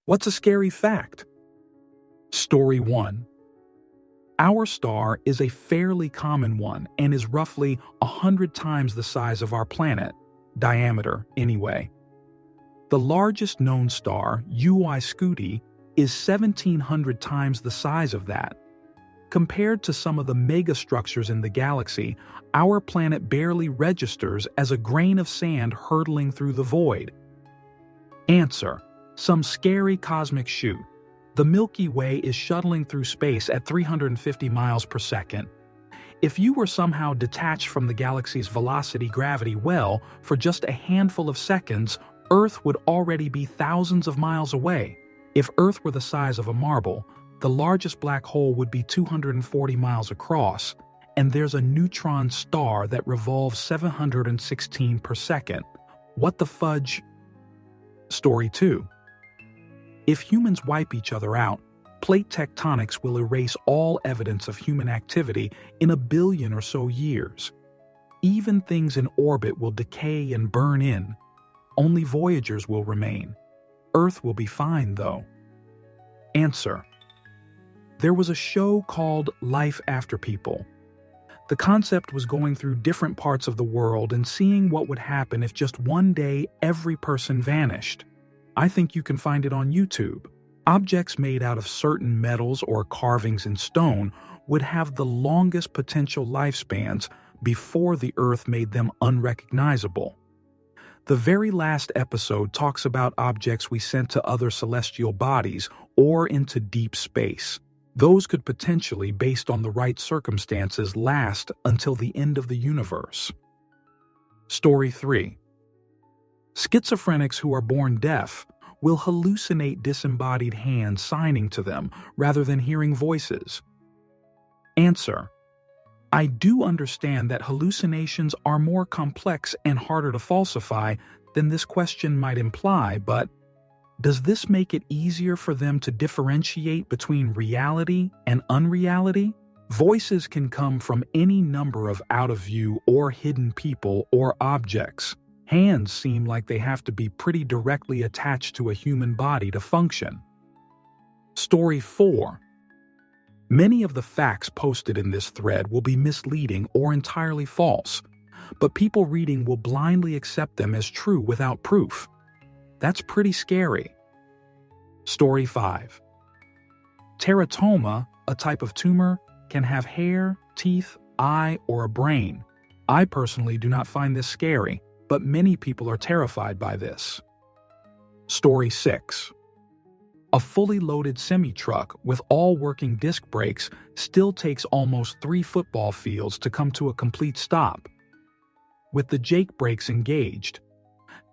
What's a scary fact? Story 1. Our star is a fairly common one and is roughly 100 times the size of our planet, diameter anyway. The largest known star, UY Scuti, is 1,700 times the size of that. Compared to some of the megastructures in the galaxy, our planet barely registers as a grain of sand hurtling through the void. Answer: some scary cosmic shoot. The Milky Way is shuttling through space at 350 miles per second. If you were somehow detached from the galaxy's velocity-gravity well for just a handful of seconds, Earth would already be thousands of miles away. If Earth were the size of a marble, the largest black hole would be 240 miles across, and there's a neutron star that revolves 716 per second. What the fudge? Story 2. If humans wipe each other out, plate tectonics will erase all evidence of human activity in 1 billion or so years. Even things in orbit will decay and burn in. Only Voyagers will remain. Earth will be fine, though. Answer: there was a show called Life After People. The concept was going through different parts of the world and seeing what would happen if just one day every person vanished. I think you can find it on YouTube. Objects made out of certain metals or carvings in stone would have the longest potential lifespans before the Earth made them unrecognizable. The very last episode talks about objects we sent to other celestial bodies or into deep space. Those could potentially, based on the right circumstances, last until the end of the universe. Story 3. Schizophrenics who are born deaf will hallucinate disembodied hands signing to them rather than hearing voices. Answer: I do understand that hallucinations are more complex and harder to falsify than this question might imply, but does this make it easier for them to differentiate between reality and unreality? Voices can come from any number of out-of-view or hidden people or objects. Hands seem like they have to be pretty directly attached to a human body to function. Story 4. Many of the facts posted in this thread will be misleading or entirely false, but people reading will blindly accept them as true without proof. That's pretty scary. Story 5. Teratoma, a type of tumor, can have hair, teeth, eye, or a brain. I personally do not find this scary, but many people are terrified by this. Story 6. A fully loaded semi-truck with all working disc brakes still takes almost 3 football fields to come to a complete stop. With the Jake brakes engaged,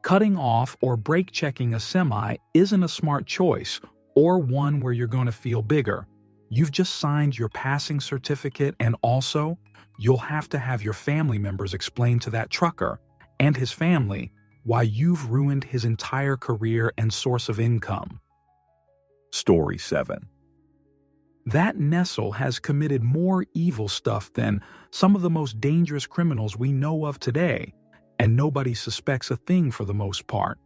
cutting off or brake checking a semi isn't a smart choice or one where you're going to feel bigger. You've just signed your passing certificate, and also, you'll have to have your family members explain to that trucker and his family why you've ruined his entire career and source of income. Story 7. That Nestle has committed more evil stuff than some of the most dangerous criminals we know of today, and nobody suspects a thing for the most part.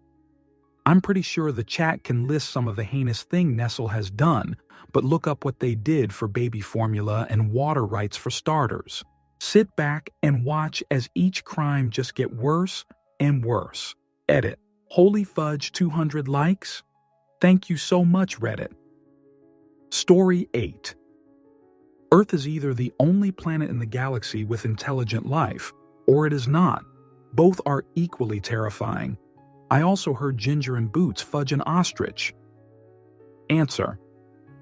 I'm pretty sure the chat can list some of the heinous thing Nestle has done, but look up what they did for baby formula and water rights for starters. Sit back and watch as each crime just get worse and worse. Edit. Holy fudge, 200 likes? Thank you so much, Reddit. Story 8. Earth is either the only planet in the galaxy with intelligent life, or it is not. Both are equally terrifying. I also heard Ginger and Boots fudge an ostrich. Answer: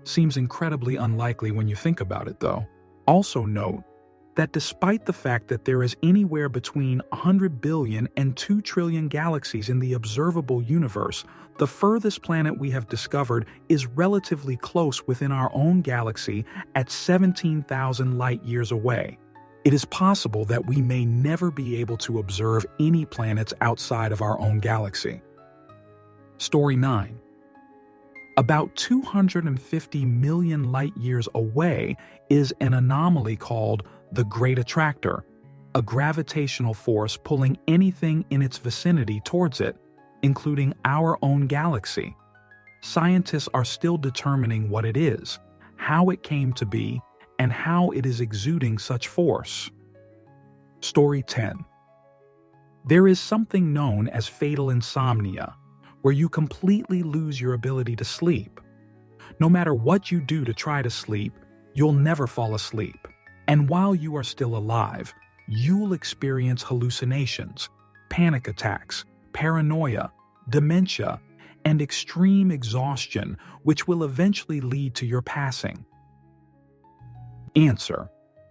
seems incredibly unlikely when you think about it, though. Also note that despite the fact that there is anywhere between 100 billion and 2 trillion galaxies in the observable universe, the furthest planet we have discovered is relatively close within our own galaxy at 17,000 light-years away. It is possible that we may never be able to observe any planets outside of our own galaxy. Story 9. About 250 million light-years away is an anomaly called the Great Attractor, a gravitational force pulling anything in its vicinity towards it, including our own galaxy. scientists are still determining what it is, how it came to be, and how it is exuding such force. Story 10. There is something known as fatal insomnia, where you completely lose your ability to sleep. No matter what you do to try to sleep, you'll never fall asleep. And while you are still alive, you'll experience hallucinations, panic attacks, paranoia, dementia, and extreme exhaustion, which will eventually lead to your passing. Answer.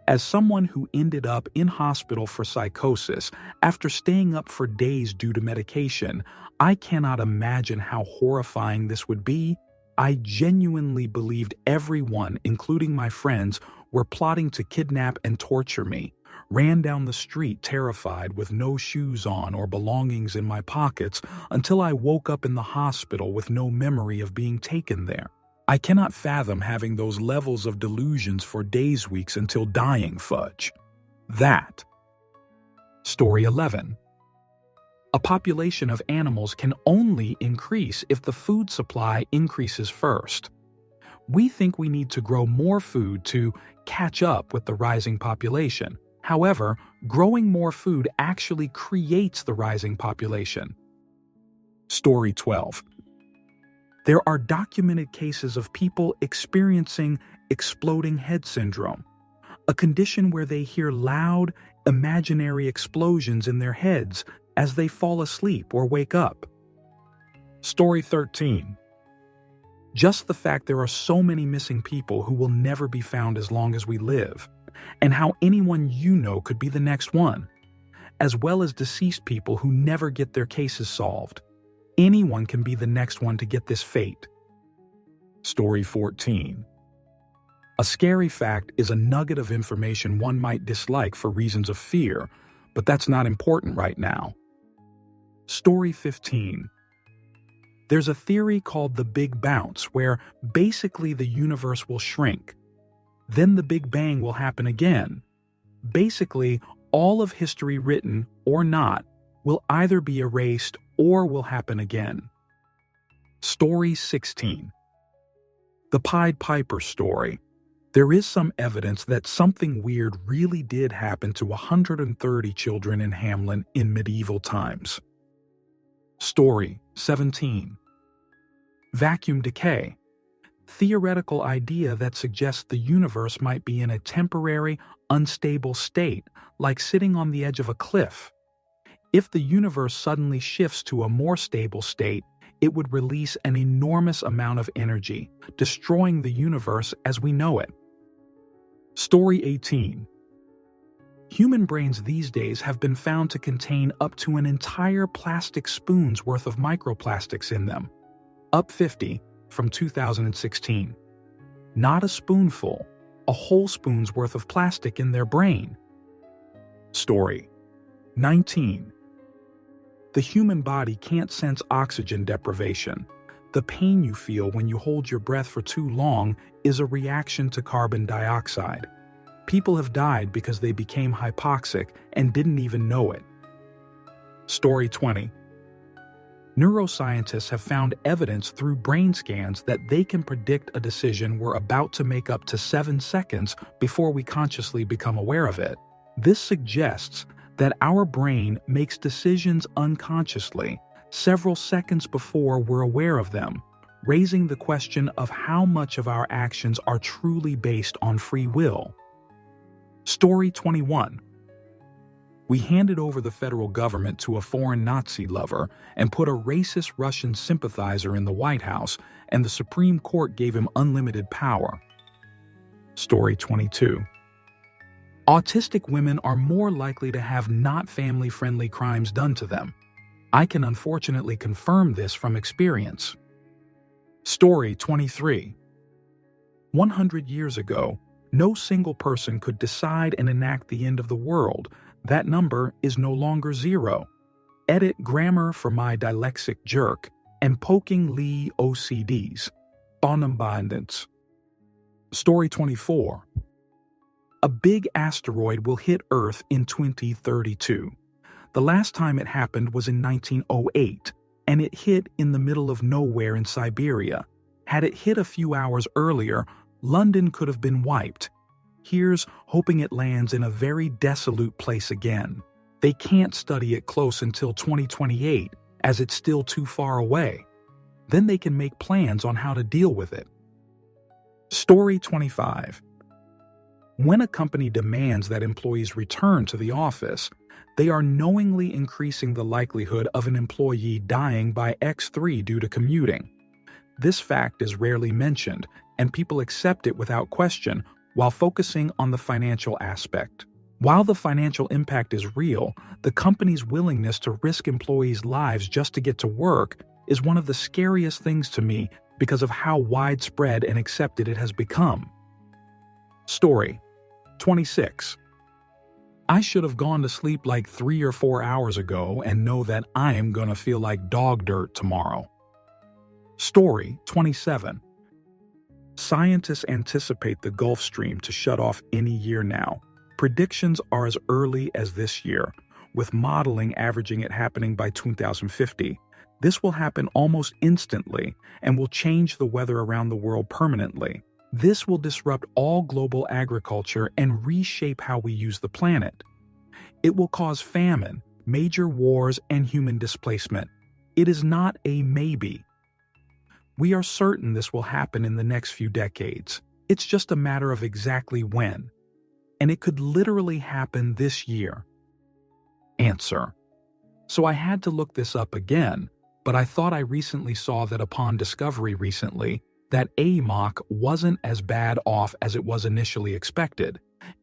As someone who ended up in hospital for psychosis after staying up for days due to medication, I cannot imagine how horrifying this would be. I genuinely believed everyone, including my friends, were plotting to kidnap and torture me, ran down the street terrified with no shoes on or belongings in my pockets until I woke up in the hospital with no memory of being taken there. I cannot fathom having those levels of delusions for days, weeks until dying, fudge. That. Story 11. A population of animals can only increase if the food supply increases first. We think we need to grow more food to catch up with the rising population. However, growing more food actually creates the rising population. Story 12. There are documented cases of people experiencing exploding head syndrome, a condition where they hear loud, imaginary explosions in their heads as they fall asleep or wake up. Story 13. Just the fact there are so many missing people who will never be found as long as we live, and how anyone you know could be the next one, as well as deceased people who never get their cases solved. Anyone can be the next one to get this fate. Story 14. A scary fact is a nugget of information one might dislike for reasons of fear, but that's not important right now. Story 15. There's a theory called the Big Bounce, where basically the universe will shrink. Then the Big Bang will happen again. Basically, all of history, written or not, will either be erased or will happen again. Story 16. The Pied Piper story. There is some evidence that something weird really did happen to 130 children in Hamelin in medieval times. Story 17. Vacuum decay. Theoretical idea that suggests the universe might be in a temporary, unstable state, like sitting on the edge of a cliff. If the universe suddenly shifts to a more stable state, it would release an enormous amount of energy, destroying the universe as we know it. Story 18. Human brains these days have been found to contain up to an entire plastic spoon's worth of microplastics in them. Up 50 from 2016. Not a spoonful, a whole spoon's worth of plastic in their brain. Story 19. The human body can't sense oxygen deprivation. The pain you feel when you hold your breath for too long is a reaction to carbon dioxide. People have died because they became hypoxic and didn't even know it. Story 20. Neuroscientists have found evidence through brain scans that they can predict a decision we're about to make up to 7 seconds before we consciously become aware of it. This suggests that our brain makes decisions unconsciously, several seconds before we're aware of them, raising the question of how much of our actions are truly based on free will. Story 21. We handed over the federal government to a foreign Nazi lover and put a racist Russian sympathizer in the White House, and the Supreme Court gave him unlimited power. Story 22. Autistic women are more likely to have not family-friendly crimes done to them. I can unfortunately confirm this from experience. Story 23. 100 years ago, no single person could decide and enact the end of the world. That number is no longer 0. Edit grammar for my dyslexic jerk and poking Lee OCDs. Bonabundance. Story 24. A big asteroid will hit Earth in 2032. The last time it happened was in 1908. and it hit in the middle of nowhere in Siberia. Had it hit a few hours earlier, London could have been wiped. Here's hoping it lands in a very desolate place again. They can't study it close until 2028, as it's still too far away. Then they can make plans on how to deal with it. Story 25. When a company demands that employees return to the office, they are knowingly increasing the likelihood of an employee dying by X3 due to commuting. This fact is rarely mentioned, and people accept it without question while focusing on the financial aspect. While the financial impact is real, the company's willingness to risk employees' lives just to get to work is one of the scariest things to me because of how widespread and accepted it has become. Story 26. I should have gone to sleep like 3 or 4 hours ago and know that I am gonna feel like dog dirt tomorrow. Story 27. Scientists anticipate the Gulf Stream to shut off any year now. Predictions are as early as this year, with modeling averaging it happening by 2050. This will happen almost instantly and will change the weather around the world permanently. This will disrupt all global agriculture and reshape how we use the planet. It will cause famine, major wars, and human displacement. It is not a maybe. We are certain this will happen in the next few decades. It's just a matter of exactly when. And it could literally happen this year. Answer. So I had to look this up again, but I thought I recently saw that upon discovery recently, that AMOC wasn't as bad off as it was initially expected.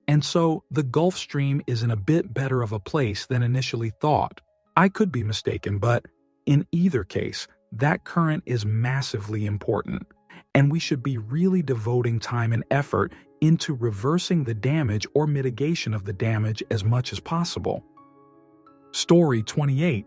And so the Gulf Stream is in a bit better of a place than initially thought. I could be mistaken, but in either case, that current is massively important, and we should be really devoting time and effort into reversing the damage or mitigation of the damage as much as possible. Story 28.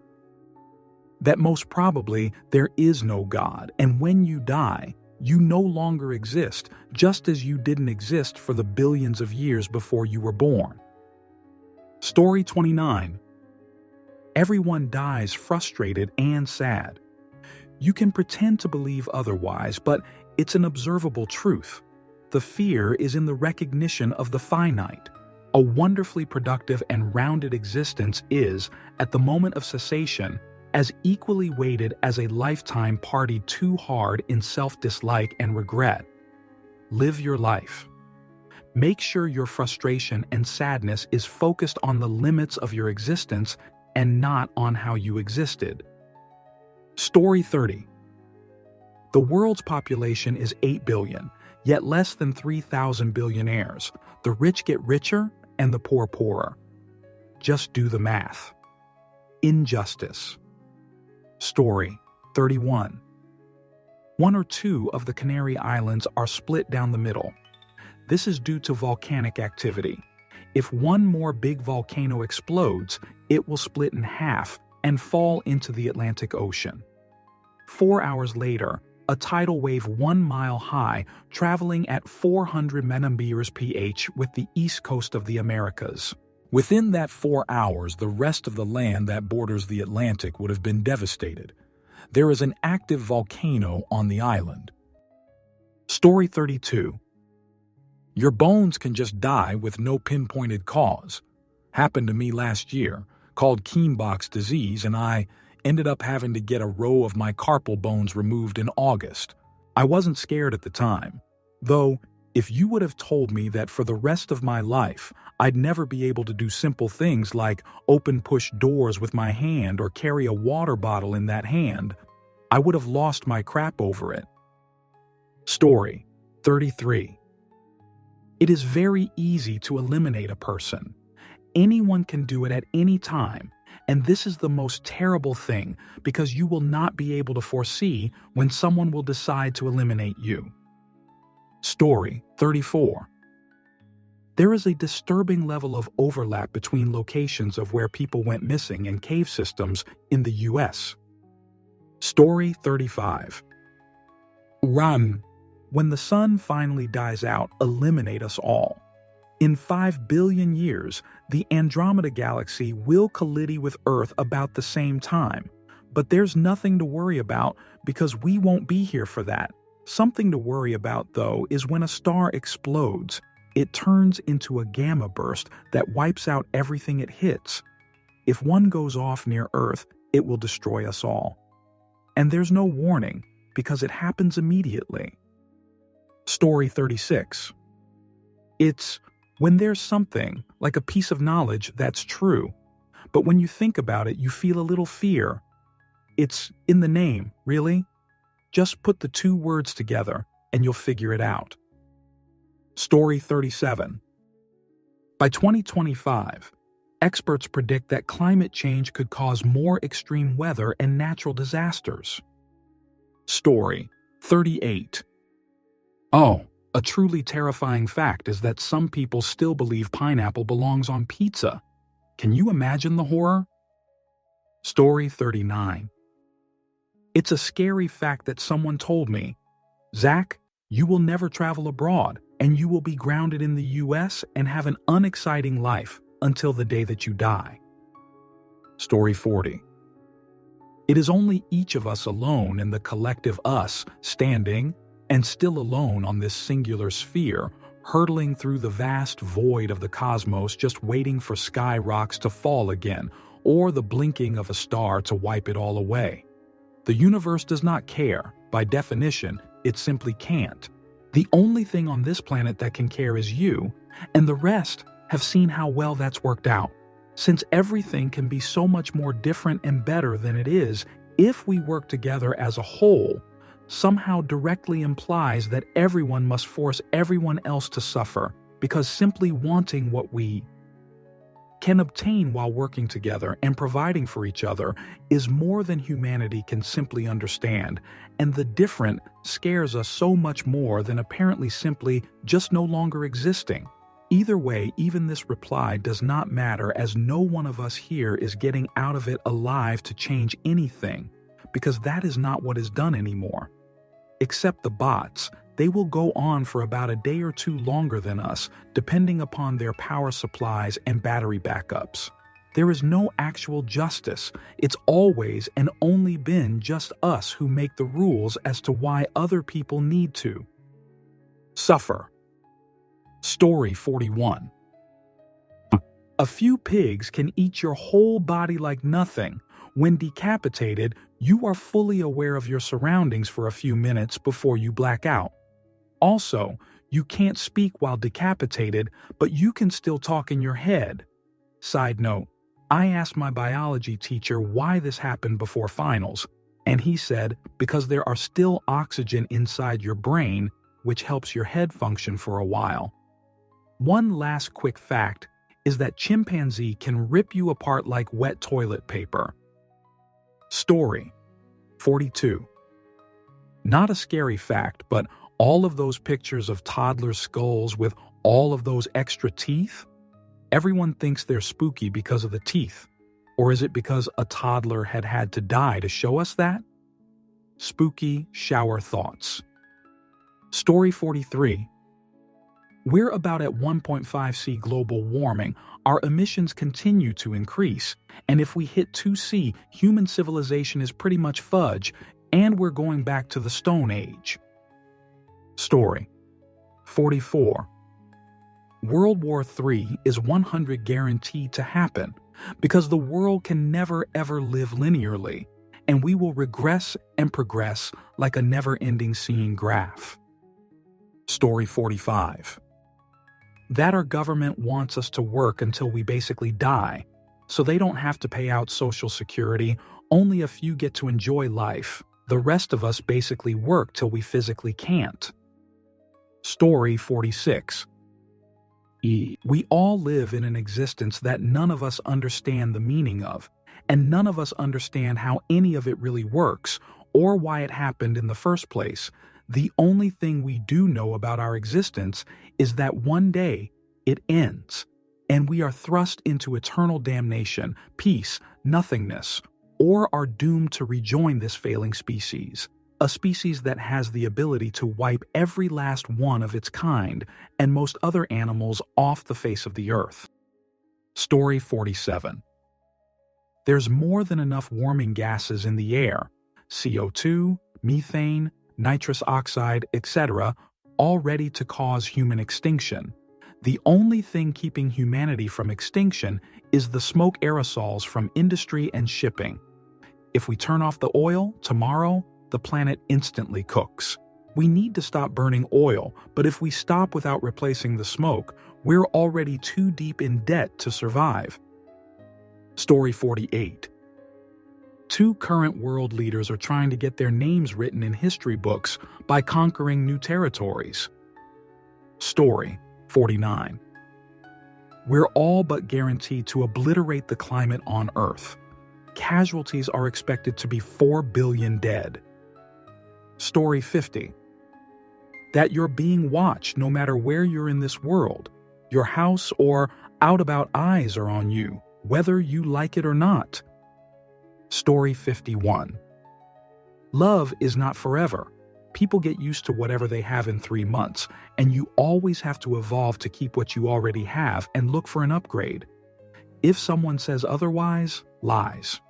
That most probably there is no God, and when you die, you no longer exist, just as you didn't exist for the billions of years before you were born. Story 29. Everyone dies frustrated and sad. You can pretend to believe otherwise, but it's an observable truth. The fear is in the recognition of the finite. A wonderfully productive and rounded existence is, at the moment of cessation, as equally weighted as a lifetime partied too hard in self-dislike and regret. Live your life. Make sure your frustration and sadness is focused on the limits of your existence and not on how you existed. Story 30. The world's population is 8 billion, yet less than 3,000 billionaires. The rich get richer and the poor poorer. Just do the math. Injustice. Story 31. 1 or 2 of the Canary Islands are split down the middle. This is due to volcanic activity. If one more big volcano explodes, it will split in half and fall into the Atlantic Ocean. 4 hours later, a tidal wave 1 mile high, traveling at 400 mmPh with the east coast of the Americas. Within that 4 hours, the rest of the land that borders the Atlantic would have been devastated. There is an active volcano on the island. Story 32. Your bones can just die with no pinpointed cause. Happened to me last year, called Kienbock's disease, and I ended up having to get a row of my carpal bones removed in August. I wasn't scared at the time, though if you would have told me that for the rest of my life I'd never be able to do simple things like open push doors with my hand or carry a water bottle in that hand, I would have lost my crap over it. Story 33. It is very easy to eliminate a person. Anyone can do it at any time, and this is the most terrible thing because you will not be able to foresee when someone will decide to eliminate you. Story 34. There is a disturbing level of overlap between locations of where people went missing and cave systems in the US. Story 35. Run. When the sun finally dies out, eliminate us all. In 5 billion years, the Andromeda Galaxy will collide with Earth about the same time. But there's nothing to worry about because we won't be here for that. Something to worry about, though, is when a star explodes. It turns into a gamma burst that wipes out everything it hits. If one goes off near Earth, it will destroy us all. And there's no warning because it happens immediately. Story 36. It's when there's something, like a piece of knowledge, that's true, but when you think about it, you feel a little fear. It's in the name, really? Just put the two words together and you'll figure it out. Story 37. By 2025, experts predict that climate change could cause more extreme weather and natural disasters. Story 38. Oh, a truly terrifying fact is that some people still believe pineapple belongs on pizza. Can you imagine the horror? Story 39. It's a scary fact that someone told me. Zach, you will never travel abroad, and you will be grounded in the US and have an unexciting life until the day that you die. Story 40. It is only each of us alone in the collective us standing and still alone on this singular sphere, hurtling through the vast void of the cosmos, just waiting for sky rocks to fall again, or the blinking of a star to wipe it all away. The universe does not care. By definition, it simply can't. The only thing on this planet that can care is you, and the rest have seen how well that's worked out. Since everything can be so much more different and better than it is if we work together as a whole, somehow directly implies that everyone must force everyone else to suffer, because simply wanting what we can obtain while working together and providing for each other is more than humanity can simply understand, and the different scares us so much more than apparently simply just no longer existing. Either way, even this reply does not matter, as no one of us here is getting out of it alive to change anything, because that is not what is done anymore. Except the bots, they will go on for about a day or two longer than us, depending upon their power supplies and battery backups. There is no actual justice. It's always and only been just us who make the rules as to why other people need to suffer. Story 41. A few pigs can eat your whole body like nothing. When decapitated, you are fully aware of your surroundings for a few minutes before you black out. Also, you can't speak while decapitated, but you can still talk in your head. Side note, I asked my biology teacher why this happened before finals, and he said because there are still oxygen inside your brain, which helps your head function for a while. One last quick fact is that chimpanzee can rip you apart like wet toilet paper. Story 42. Not a scary fact, but all of those pictures of toddler skulls with all of those extra teeth? Everyone thinks they're spooky because of the teeth. Or is it because a toddler had to die to show us that? Spooky shower thoughts. Story 43. We're about at 1.5°C global warming. Our emissions continue to increase, and if we hit 2°C, human civilization is pretty much fudge, and we're going back to the Stone Age. Story 44. World War III is 100% guaranteed to happen because the world can never ever live linearly, and we will regress and progress like a never-ending seeing graph. Story 45. That our government wants us to work until we basically die, so they don't have to pay out Social Security. Only a few get to enjoy life. The rest of us basically work till we physically can't. Story 46. We all live in an existence that none of us understand the meaning of, and none of us understand how any of it really works or why it happened in the first place. The only thing we do know about our existence is that one day it ends, and we are thrust into eternal damnation, peace, nothingness, or are doomed to rejoin this failing species, a species that has the ability to wipe every last one of its kind and most other animals off the face of the earth. Story 47. There's more than enough warming gases in the air, CO2, methane, nitrous oxide, etc., all ready to cause human extinction. The only thing keeping humanity from extinction is the smoke aerosols from industry and shipping. If we turn off the oil, tomorrow, the planet instantly cooks. We need to stop burning oil, but if we stop without replacing the smoke, we're already too deep in debt to survive. Story 48. Two current world leaders are trying to get their names written in history books by conquering new territories. Story 49. We're all but guaranteed to obliterate the climate on Earth. Casualties are expected to be 4 billion dead. Story 50. That you're being watched no matter where you're in this world. Your house or out-about eyes are on you, whether you like it or not. Story 51. Love is not forever. People get used to whatever they have in 3 months, and you always have to evolve to keep what you already have and look for an upgrade. If someone says otherwise, lies.